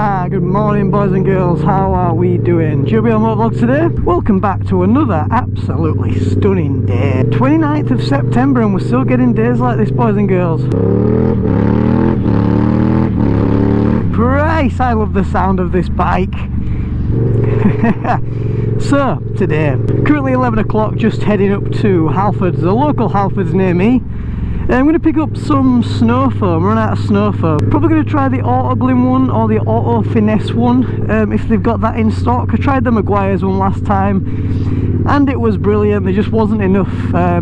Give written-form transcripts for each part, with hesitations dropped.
Good morning boys and girls, how are we doing? GoPro Moto vlog today. Welcome back to another absolutely stunning day. 29th of September and we're still getting days like this, boys and girls. Christ, I love the sound of this bike. So, today, currently 11 o'clock, just heading up to Halfords, the local Halfords near me. I'm going to pick up some snow foam, run out of snow foam. Probably going to try the Auto Glim one or the Auto Finesse one, if they've got that in stock. I tried the Maguire's one last time and it was brilliant. There just wasn't enough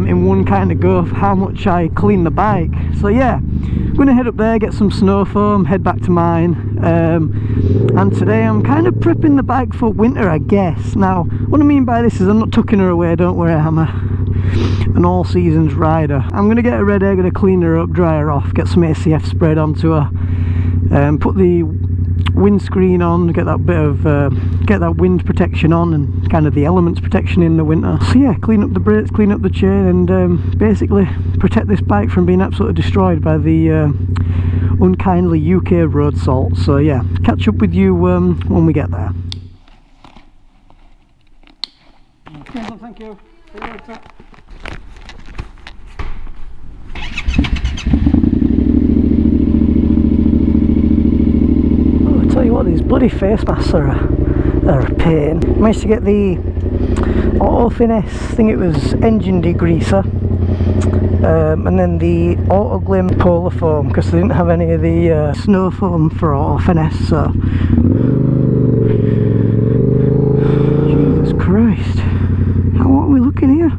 in one kind of go for how much I cleaned the bike. So yeah, I'm going to head up there, get some snow foam, head back to mine. And today I'm kind of prepping the bike for winter, I guess. Now, what I mean by this is I'm not tucking her away, don't worry, I'm an all seasons rider. I'm going to get her ready, I'm going to clean her up, dry her off, get some ACF sprayed onto her, put the windscreen on, get that bit of get that wind protection on and kind of the elements protection in the winter. So yeah, clean up the brakes, clean up the chain, and basically protect this bike from being absolutely destroyed by the unkindly UK road salt. So yeah, catch up with you when we get there. Okay, so thank you. See you later. Tell you what, these bloody face masks are a pain. Managed to get the Auto Finesse, I think it was engine degreaser, and then the Auto Glim polar foam because they didn't have any of the snow foam for Auto Finesse. So Jesus Christ, what are we looking here?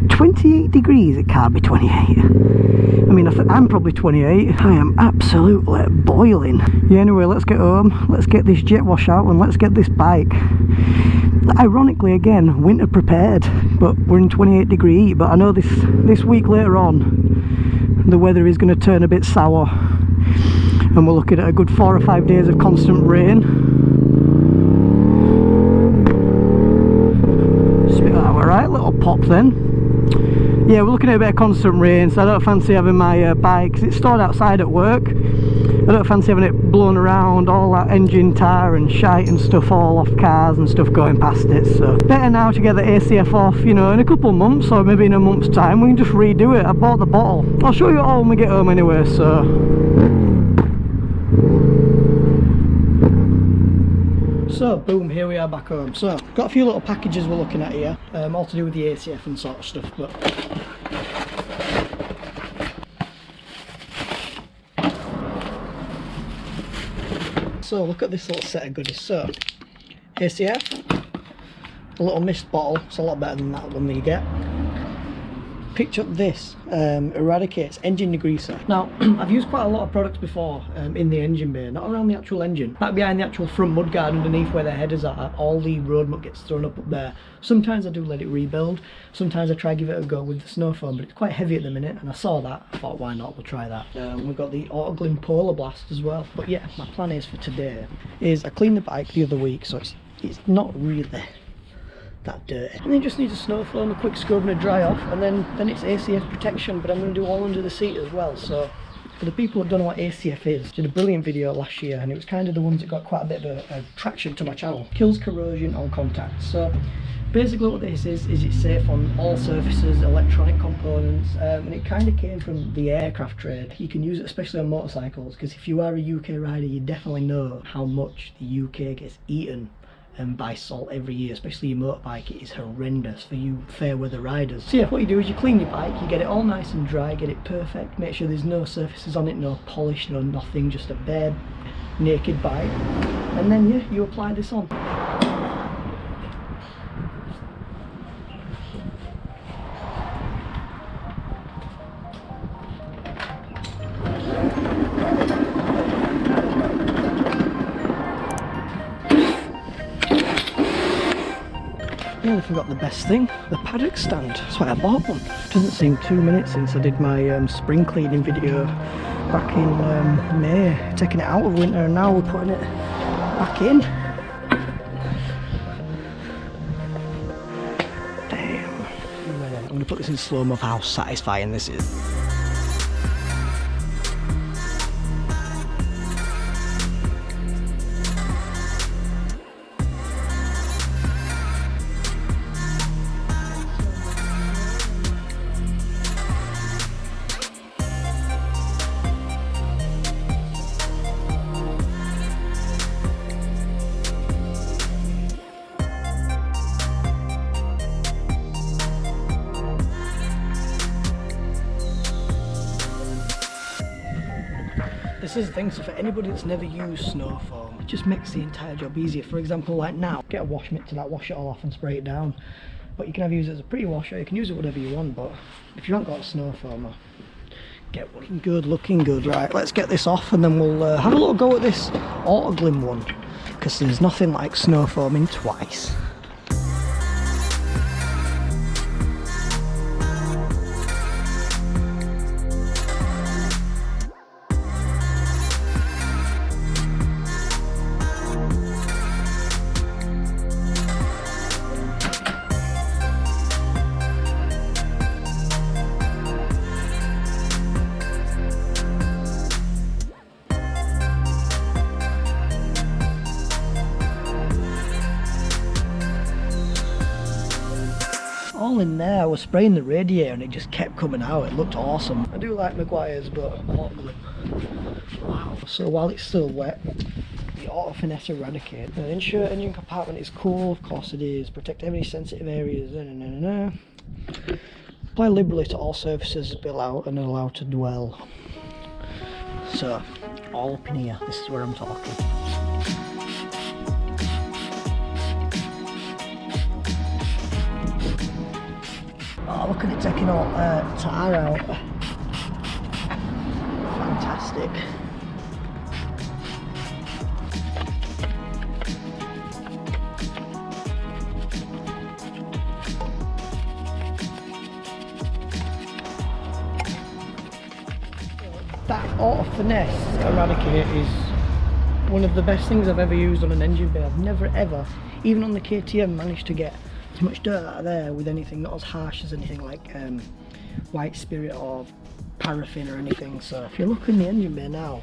28 degrees, it can't be 28. I mean, I'm probably 28. I am absolutely boiling. Yeah, anyway, let's get home, let's get this jet wash out and let's get this bike, ironically again, winter prepared, but we're in 28 degree heat. But I know this week later on, the weather is going to turn a bit sour and we're looking at a good 4 or 5 days of constant rain. Spit that out, right, little pop then. Yeah, we're looking at a bit of constant rain, so I don't fancy having my bike, because it's stored outside at work. I don't fancy having it blown around, all that engine tar and shite and stuff all off cars and stuff going past it. So better now to get the ACF off, you know, in a couple of months or maybe in a month's time we can just redo it. I bought the bottle. I'll show you all when we get home anyway. So boom, here we are back home. So got a few little packages we're looking at here, all to do with the ACF and sort of stuff. But so look at this little set of goodies. So ACF, a little mist bottle, it's a lot better than that one that you get. Picked up this Eradicates engine degreaser. Now I've used quite a lot of products before in the engine bay, not around the actual engine, back behind the actual front mudguard underneath where the headers are. All the road mud gets thrown up there. Sometimes I do let it rebuild, sometimes I try give it a go with the snow foam, but it's quite heavy at the minute and I saw that, I thought why not, we'll try that. We've got the Auto Glim Polar Blast as well. But yeah, my plan is for today is I cleaned the bike the other week, so it's not really that dirty, and then just need a snow foam, a quick scrub and a dry off, and then it's ACF protection, but I'm going to do all under the seat as well. So for the people who don't know what ACF is, did a brilliant video last year and it was kind of the ones that got quite a bit of a traction to my channel. Kills corrosion on contact. So basically what this is it's safe on all surfaces, electronic components, and it kind of came from the aircraft trade. You can use it especially on motorcycles, because if you are a UK rider you definitely know how much the UK gets eaten by salt every year, especially your motorbike. It is horrendous for you fair weather riders. So yeah, what you do is you clean your bike, you get it all nice and dry, get it perfect, make sure there's no surfaces on it, no polish, no nothing, just a bare naked bike, and then yeah, you apply this on. Nearly forgot the best thing, the paddock stand. That's why I bought one. Doesn't seem 2 minutes since I did my spring cleaning video back in May, taking it out of winter, and now we're putting it back in. Damn. I'm going to put this in slow-mo for how satisfying this is. is the thing, so for anybody that's never used snow foam, it just makes the entire job easier. For example, like now, get a wash mitt to that, wash it all off and spray it down. But you can either use it as a pre-washer, you can use it whatever you want, but if you haven't got a snow foamer, get one. Looking good. Right, let's get this off and then we'll have a little go at this Autoglym one, because there's nothing like snow foaming twice. All in there, I was spraying the radiator and it just kept coming out. It looked awesome. I do like Maguire's, but wow. So while it's still wet, the Auto Finesse Eradicate. Ensure engine compartment is cool, of course it is. Protect any sensitive areas. Apply liberally to all surfaces below and allow to dwell. So, all up in here, this is where I'm talking. Oh, look at it taking all tar out. Fantastic. That Auto Finesse Eradicate is one of the best things I've ever used on an engine bay. I've never ever, even on the KTM, managed to get as much dirt out of there with anything not as harsh as anything like white spirit or paraffin or anything. So if you look in the engine bay now,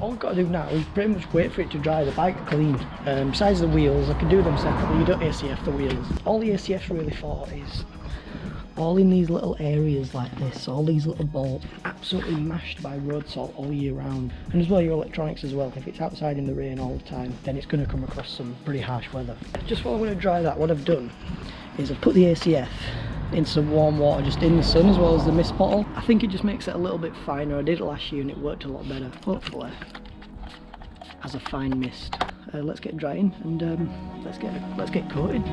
all I've got to do now is pretty much wait for it to dry. The bike's clean. Besides the wheels, I can do them separately. You don't ACF the wheels. All the ACF's really for is all in these little areas like this, all these little bolts, absolutely mashed by road salt all year round. And as well your electronics as well, if it's outside in the rain all the time, then it's going to come across some pretty harsh weather. Just while I'm going to dry that, what I've done is I've put the ACF in some warm water just in the sun as well as the mist bottle. I think it just makes it a little bit finer. I did it last year and it worked a lot better, hopefully, as a fine mist. Let's get drying and let's get coated.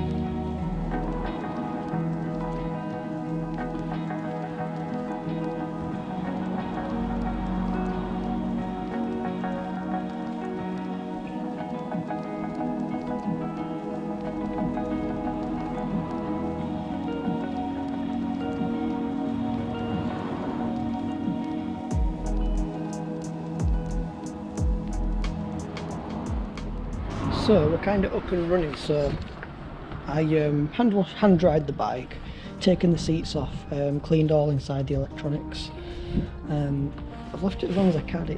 So we're kind of up and running. So I hand dried the bike, taken the seats off, cleaned all inside the electronics. I've left it as long as I can.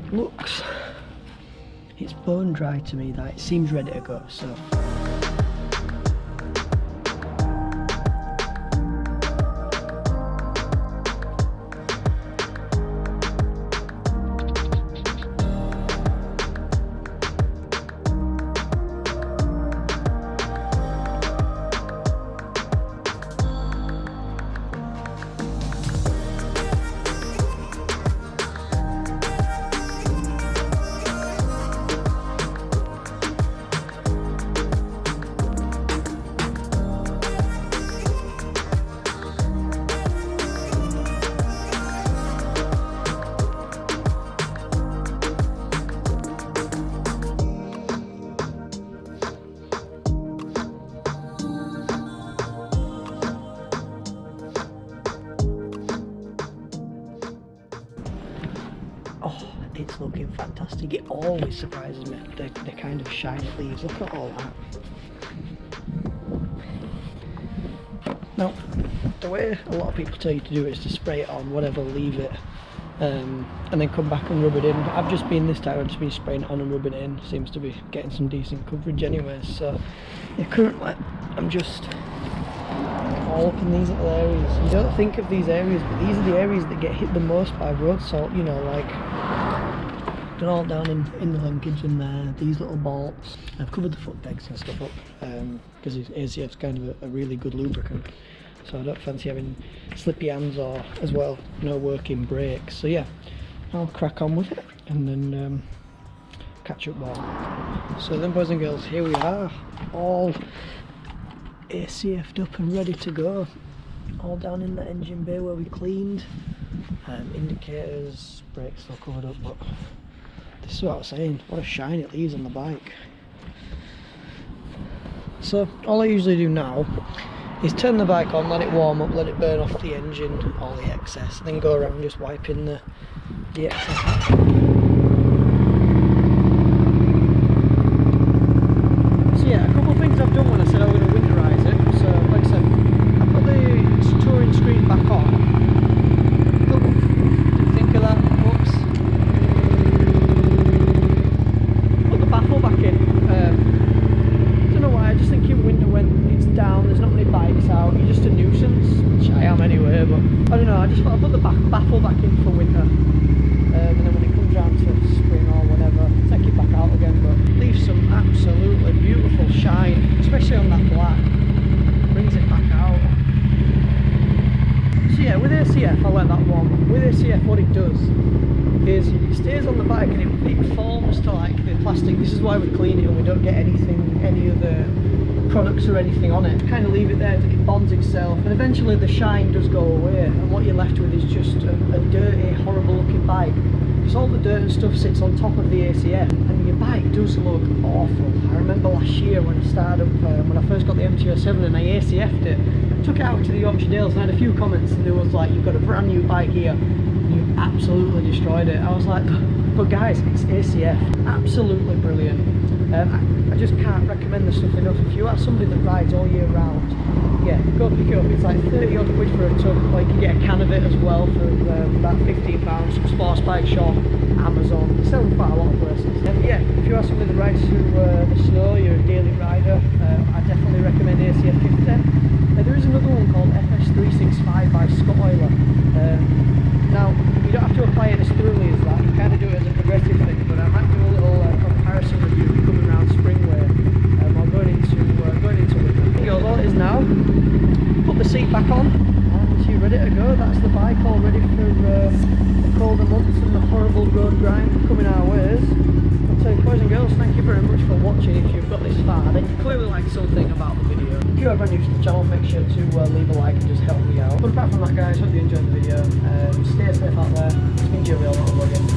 It's bone dry to me, that it seems ready to go. So it's looking fantastic. It always surprises me, the kind of shiny leaves. Look at all that. Now, the way a lot of people tell you to do it is to spray it on, whatever, leave it, and then come back and rub it in. I've just been this time, I've just been spraying it on and rubbing it in. Seems to be getting some decent coverage anyway. So yeah, currently I'm just all up in these little areas. You don't think of these areas, but these are the areas that get hit the most by road salt, you know, like done all down in the linkage in there, these little bolts. I've covered the foot pegs and stuff up because ACF's kind of a really good lubricant, so I don't fancy having slippy hands or, as well, no working brakes. So yeah, I'll crack on with it. and then catch up one. So then, boys and girls, here we are, all ACF'd up and ready to go. All down in the engine bay where we cleaned. Indicators, brakes all covered up, but this is what I was saying, what a shine it leaves on the bike. So all I usually do now is turn the bike on, let it warm up, let it burn off the engine, all the excess, and then go around just wiping the excess. So yeah, a couple of things I've done when I said I was going to winterize it. So like I said, I put the touring screen back on. Look, do you think of that? Whoops. Put the baffle back in. Don't know why, I just think in winter when it's down, there's not many bikes out, you're just a nuisance, which I am anyway, but I don't know, I just thought I'd put the baffle back in for winter. And then when it comes round to spring or whatever, take it back out again, but leaves some absolutely beautiful shine, especially on that black. Brings it back out. So yeah, with ACF, I like that one. With ACF, what it does is it stays on the bike and it forms to like the plastic. This is why we clean it and we don't get anything, any other products or anything on it. Kind of leave it there, it bonds itself, and eventually the shine does go away, and what you're left with is just a dirty, horrible looking bike. Because all the dirt and stuff sits on top of the ACF, and your bike does look awful. I remember last year when I started up, when I first got the MT07 and I ACF'd it, I took it out to the Yorkshire Dales and I had a few comments, and there was like, you've got a brand new bike here, and you absolutely destroyed it. I was like, but guys, it's ACF, absolutely brilliant. I just can't recommend the stuff enough. If you are somebody that rides all year round, yeah, go pick it up. It's like 30 odd quid for a tub, or you can get a can of it as well for about £15. Some sports bike shop, Amazon, they sell them quite a lot of places. Yeah, if you are somebody that rides through the snow, you're a daily rider, I definitely recommend ACF50. There is another one called FS365 by Scott Euler. Now, you don't have to apply it as thoroughly as that, you kind of do it as a progressive thing, but I might do a little comparison review coming around springwear while going into winter. All it is now, put the seat back on and you're ready to go. That's the bike all ready for the colder months and the horrible road grind coming our ways. So boys and girls, thank you very much for watching. If you've got this far, then you clearly like something about the video. If you are brand new to the channel, make sure to leave a like and just help me out. But apart from that guys, hope you enjoyed the video. Stay safe out there. It's been Joey, I'll vlogging.